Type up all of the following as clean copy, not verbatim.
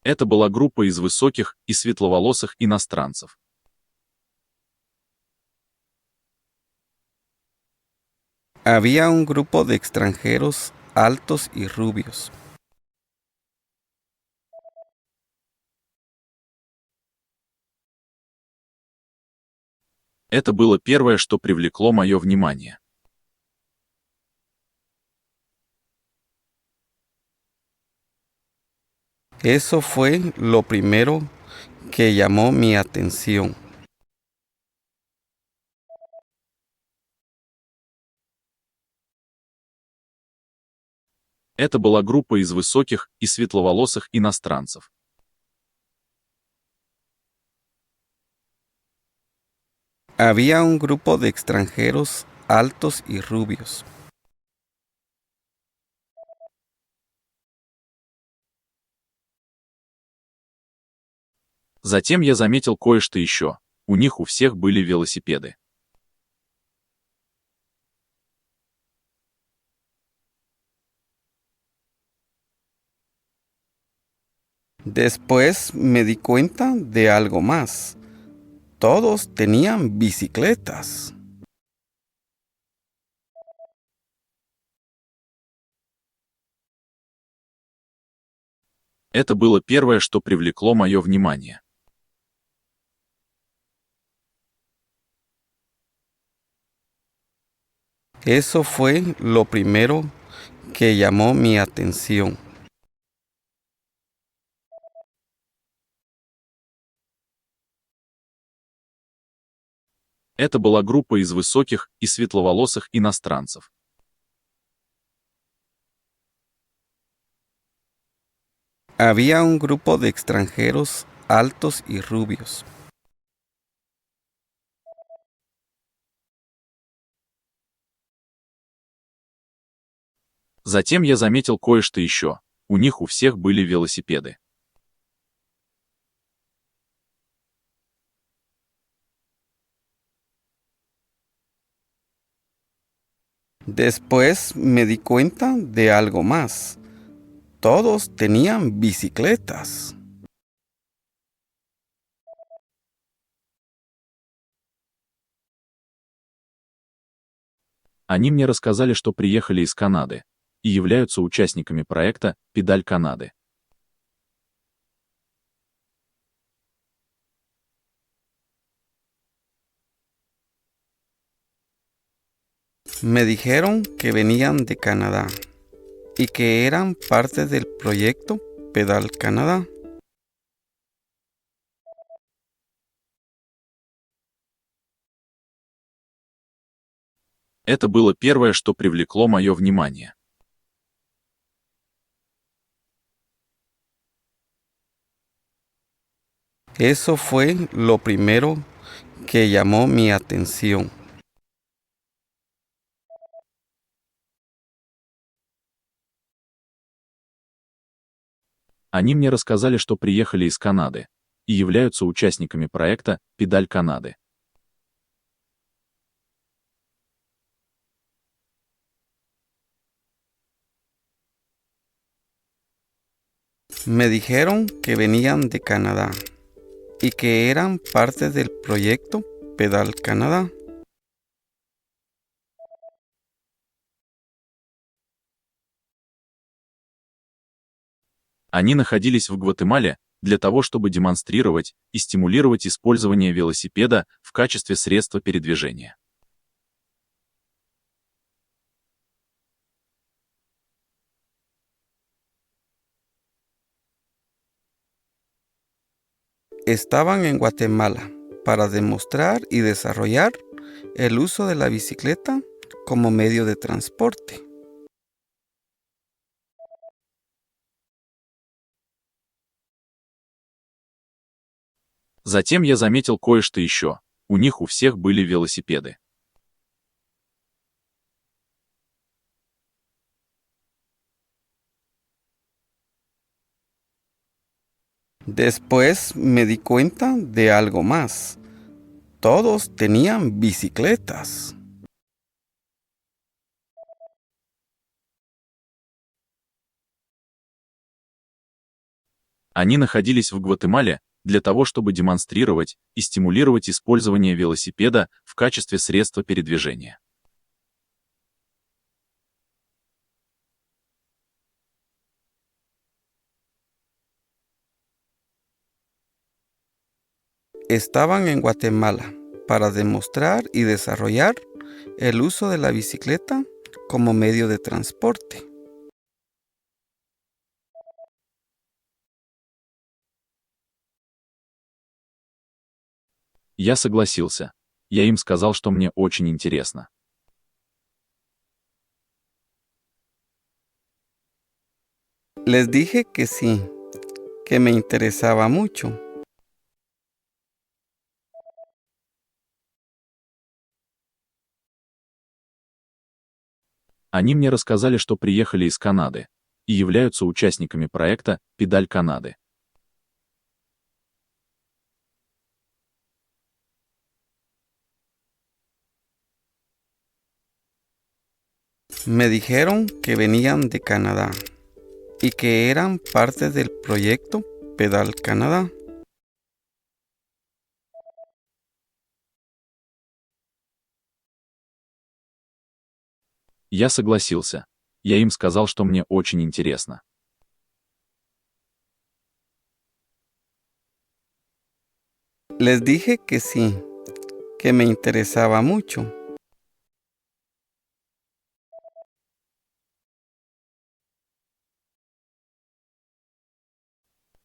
Это была группа из высоких и светловолосых иностранцев. Había un grupo de extranjeros altos y rubios. Это было первое, что привлекло мое внимание. Eso fue lo primero que llamó mi atención. Это была группа из высоких и светловолосых иностранцев. Había un grupo de extranjeros altos y rubios. Затем я заметил кое-что еще. У них у всех были велосипеды. Después me di cuenta de algo más. Todos tenían bicicletas. Это было первое, что привлекло мое внимание. Eso fue lo primero que llamó mi atención. Это была группа из высоких и светловолосых иностранцев. Había un grupo de extranjeros altos y rubios. Затем я заметил кое-что еще. У них у всех были велосипеды. Después me di cuenta de algo más. Todos tenían bicicletas. Они мне рассказали, что приехали из Канады и являются участниками проекта «Педаль Канады». Me dijeron que venían de Canadá y que eran parte del proyecto Pedal Canadá. Это было первое, что привлекло мое внимание. Eso fue lo primero que llamó mi atención. Они мне рассказали, что приехали из Канады и являются участниками проекта «Педаль Канады». Me dijeron que venían de Canadá y que eran parte del proyecto Pedal Canadá. Они находились в Гватемале для того, чтобы демонстрировать и стимулировать использование велосипеда в качестве средства передвижения. Estaban en Guatemala para demostrar y desarrollar el uso de la bicicleta como medio de transporte. Затем я заметил кое-что еще. У них у всех были велосипеды. Después me di cuenta de algo más. Todos tenían bicicletas. Они находились в Гватемале для того, чтобы демонстрировать и стимулировать использование велосипеда в качестве средства передвижения. Estaban en Guatemala para demostrar y desarrollar el uso de la bicicleta como medio de transporte. Я согласился. Я им сказал, что мне очень интересно. Les dije que sí, que me interesaba mucho. Они мне рассказали, что приехали из Канады и являются участниками проекта «Педаль Канады». Me dijeron que venían de Canadá y que eran parte del proyecto Pedal Canadá. Я согласился. Я им сказал, что мне очень интересно. Les dije que sí, que me interesaba mucho.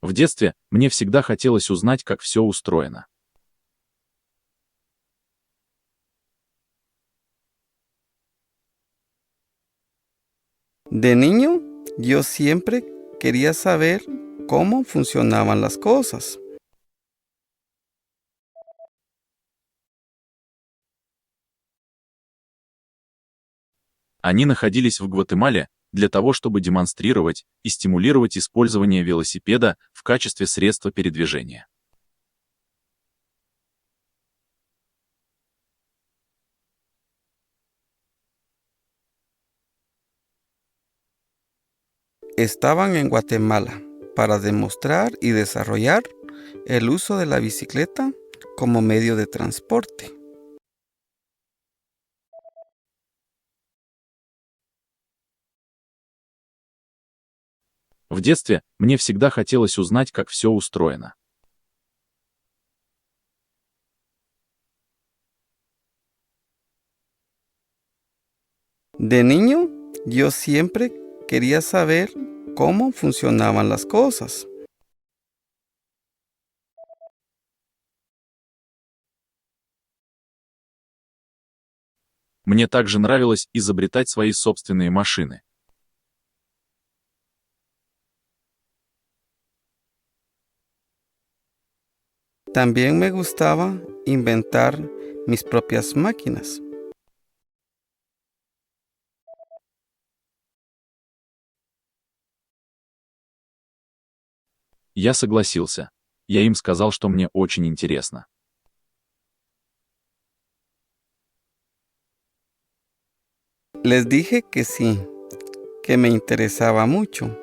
В детстве мне всегда хотелось узнать, как все устроено. De niño, yo siempre quería saber cómo funcionaban las cosas. Они находились в Гватемале для того, чтобы демонстрировать и стимулировать использование велосипеда в качестве средства передвижения. Estaban en Guatemala para demostrar y desarrollar el uso de la bicicleta como medio de transporte. В детстве мне всегда хотелось узнать, как все устроено. De niño, yo siempre quería saber cómo funcionaban las cosas. Мне также нравилось изобретать свои собственные машины. También me gustaba inventar mis propias máquinas. Я согласился. Я им сказал, что мне очень интересно. Les dije que sí, que me interesaba mucho.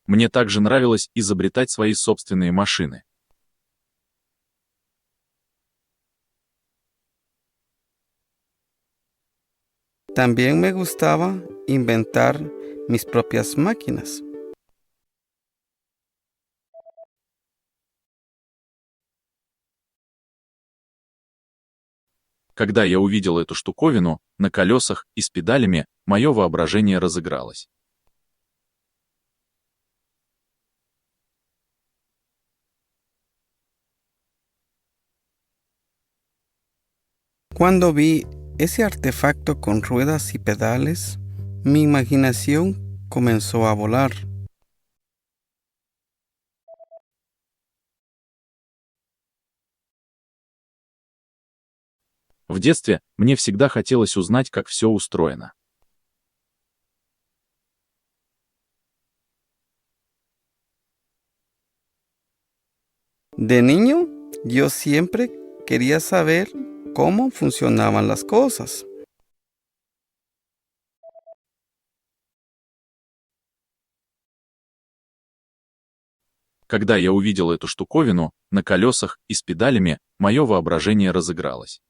Мне также нравилось изобретать свои собственные машины. También me gustaba inventar mis propias máquinas. Когда я увидел эту штуковину на колесах и с педалями, мое воображение разыгралось. Cuando vi ese artefacto con ruedas y pedales, mi imaginación comenzó a volar. В детстве мне всегда хотелось узнать, как все устроено. De niño, yo siempre quería saber cómo funcionaban las cosas. Когда я увидел эту штуковину на колесах и с педалями, мое воображение разыгралось.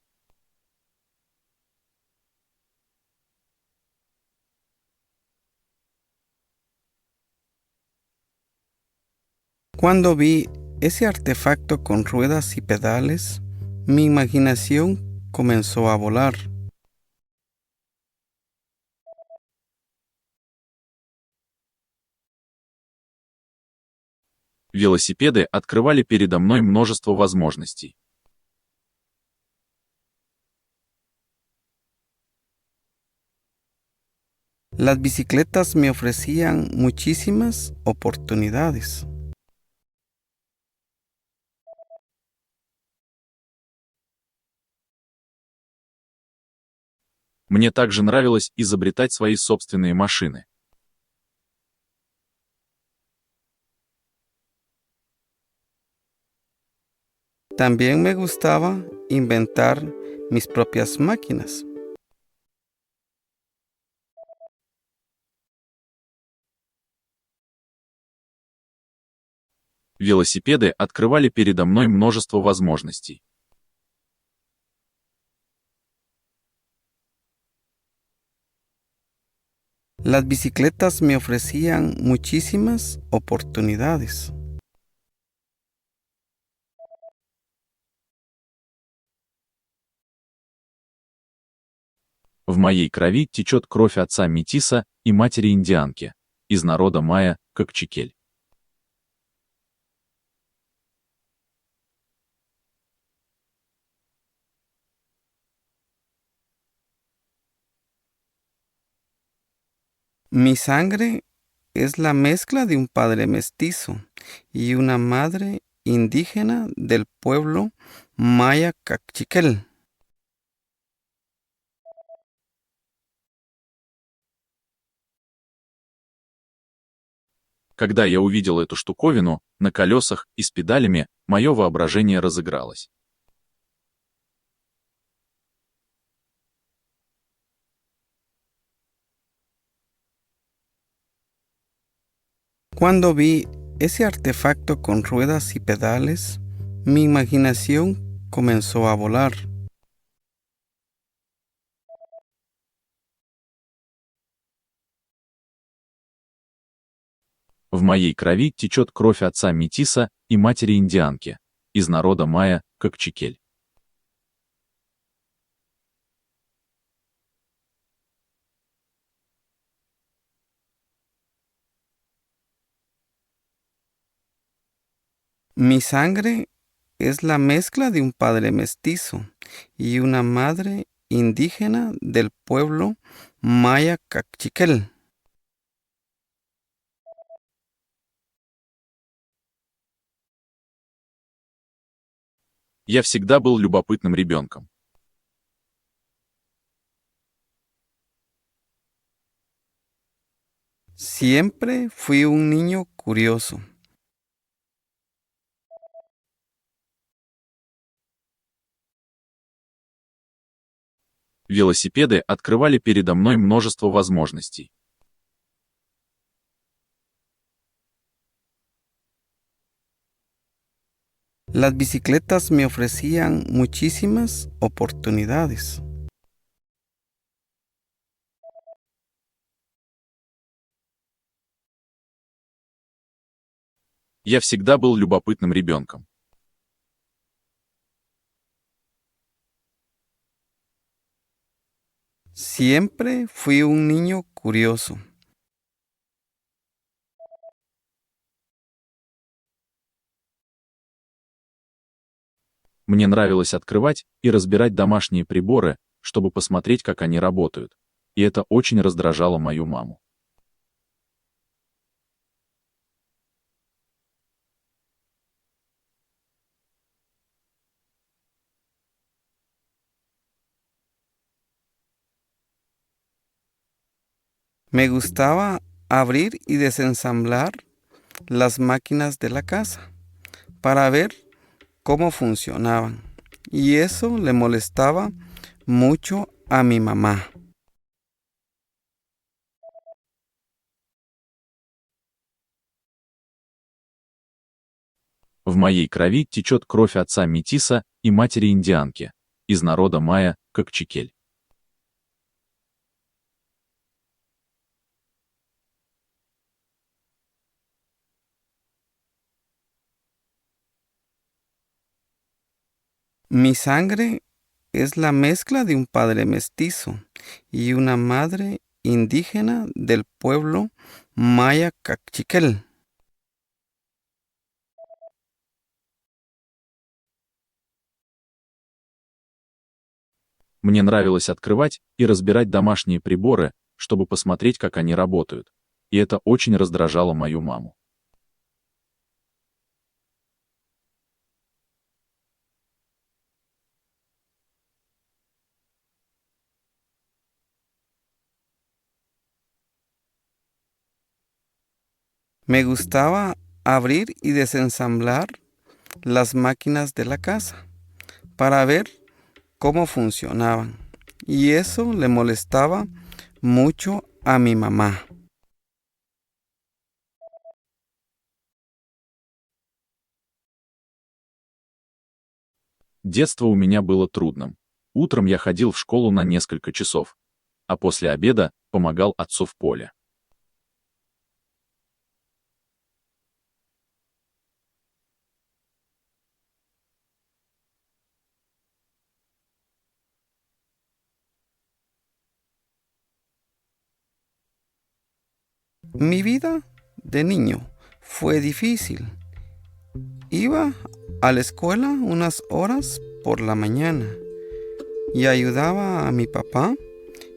Cuando vi ese artefacto con ruedas y pedales, mi imaginación comenzó a volar. Велосипеды открывали передо мной множество возможностей. Las bicicletas me ofrecían muchísimas oportunidades. Мне также нравилось изобретать свои собственные машины. También me gustaba inventar mis propias máquinas. Велосипеды открывали передо мной множество возможностей. Las bicicletas me ofrecían muchísimas oportunidades. В моей крови течет кровь отца метиса и матери индианки, из народа майя, Кокчикель. Mi sangre es la mezcla de un padre mestizo y una madre indígena del pueblo maya Cachiquel. Когда я увидел эту штуковину на колесах и с педалями, мое воображение разыгралось. Cuando vi ese artefacto con ruedas y pedales, mi imaginación comenzó a volar. В моей крови течет кровь отца метиса и матери индианки, из народа майя, Кокчикель. Mi sangre es la mezcla de un padre mestizo y una madre indígena del pueblo maya Cachiquel. Я всегда был любопытным ребенком. Siempre fui un niño curioso. Велосипеды открывали передо мной множество возможностей. Las bicicletas me ofrecían muchísimas oportunidades. Я всегда был любопытным ребенком. Siempre fui un niño curioso. Мне нравилось открывать и разбирать домашние приборы, чтобы посмотреть, как они работают. И это очень раздражало мою маму. Me gustaba abrir y desensamblar las máquinas de la casa para ver cómo funcionaban. Y eso le molestaba mucho a mi mamá. В моей крови течет кровь отца метиса и матери индианки, из народа майя, Кокчикель. Mi sangre es la mezcla de un padre mestizo y una madre indígena del pueblo maya Cachiquel. Мне нравилось открывать и разбирать домашние приборы, чтобы посмотреть, как они работают. И это очень раздражало мою маму. Me gustaba abrir y desensamblar las máquinas de la casa para ver cómo funcionaban. Y eso le molestaba mucho a mi mamá. Детство у меня было трудным. Утром я ходил в школу на несколько часов, а после обеда помогал отцу в поле. Mi vida de niño fue difícil. Iba a la escuela unas horas por la mañana y ayudaba a mi papá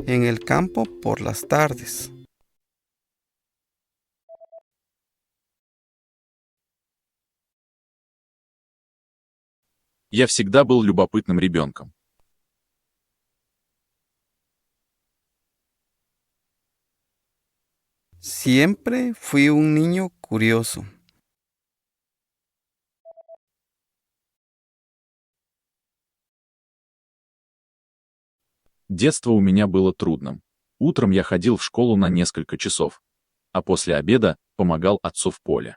en el campo por las tardes. Я всегда был любопытным ребенком. Siempre fui un niño curioso. Детство у меня было трудным. Утром я ходил в школу на несколько часов, а после обеда помогал отцу в поле.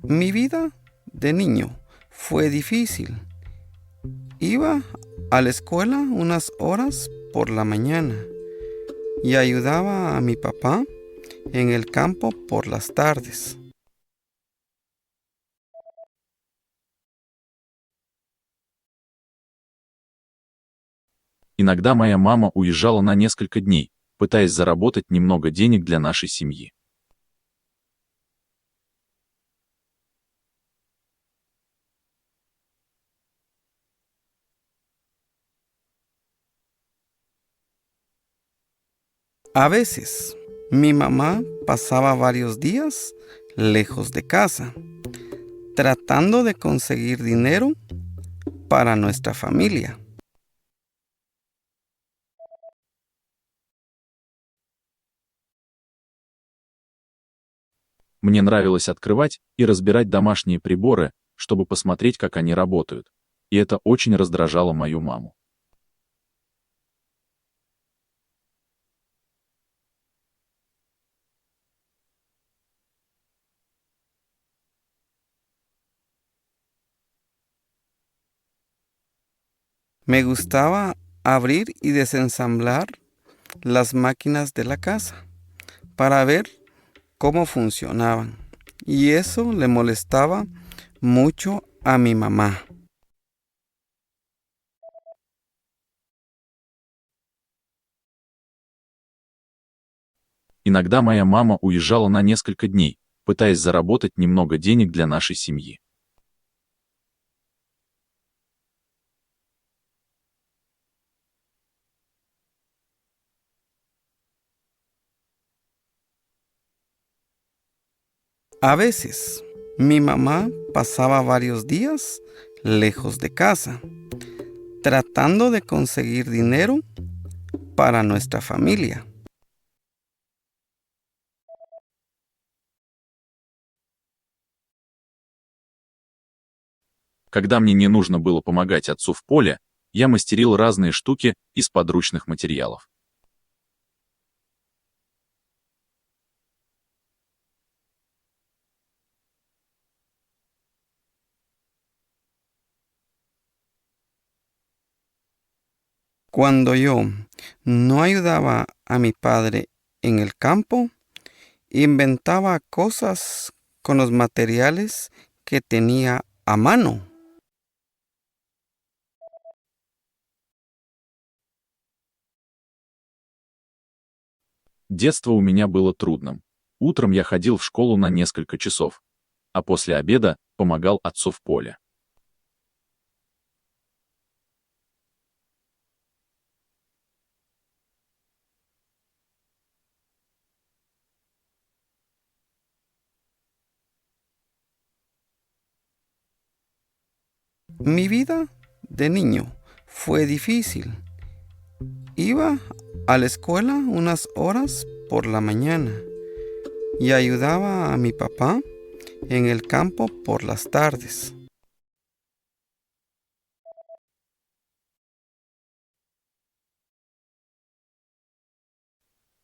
Mi vida de niño fue difícil. Iba a la escuela unas horas por la mañana y ayudaba a mi papá en el campo por las tardes. Иногда моя мама уезжала на несколько дней, пытаясь заработать немного денег для нашей семьи. A veces, mi mamá pasaba varios días lejos de casa, tratando de conseguir dinero para nuestra familia. Мне нравилось открывать и разбирать домашние приборы, чтобы посмотреть, как они работают. И это очень раздражало мою маму. Me gustaba abrir y desensamblar las máquinas de la casa para ver cómo funcionaban. Y eso le molestaba mucho a mi mamá. Иногда моя мама уезжала на несколько дней, пытаясь заработать немного денег для нашей семьи. A veces, mi mamá pasaba varios días lejos de casa, tratando de conseguir dinero para nuestra familia. Когда мне не нужно было помогать отцу в поле, я мастерил разные штуки из подручных материалов. Cuando yo no ayudaba a mi padre en el campo, inventaba cosas con los materiales que tenía a mano. Детство у меня было трудным. Утром я ходил в школу на несколько часов, а после обеда помогал отцу в поле. Mi vida de niño fue difícil. Iba a la escuela unas horas por la mañana y ayudaba a mi papá en el campo por las tardes.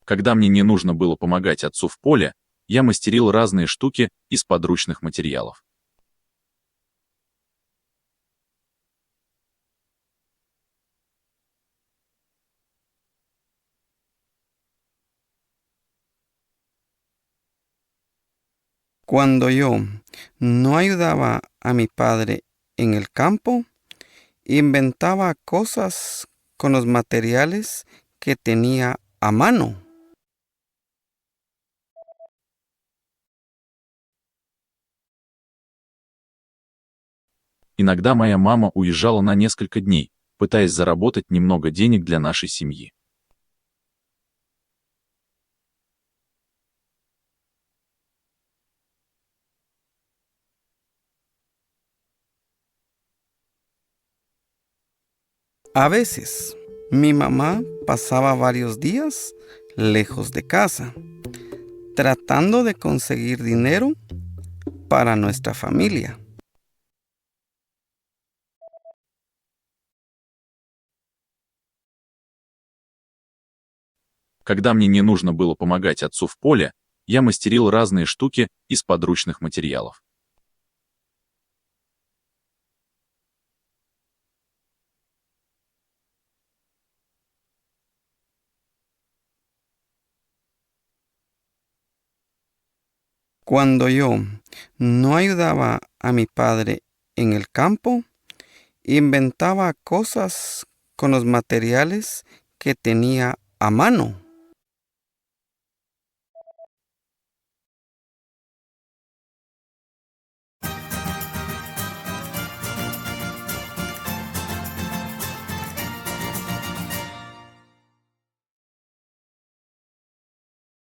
Когда мне не нужно было помогать отцу в поле, я мастерил разные штуки из подручных материалов. Cuando yo no ayudaba a mi padre en el campo, inventaba cosas con los materiales que tenía a mano. Иногда моя мама уезжала на несколько дней, пытаясь заработать немного денег для нашей семьи. A veces, mi mamá pasaba varios días lejos de casa, tratando de conseguir dinero para nuestra familia. Когда мне не нужно было помогать отцу в поле, я мастерил разные штуки из подручных материалов. Cuando yo no ayudaba a mi padre en el campo, inventaba cosas con los materiales que tenía a mano.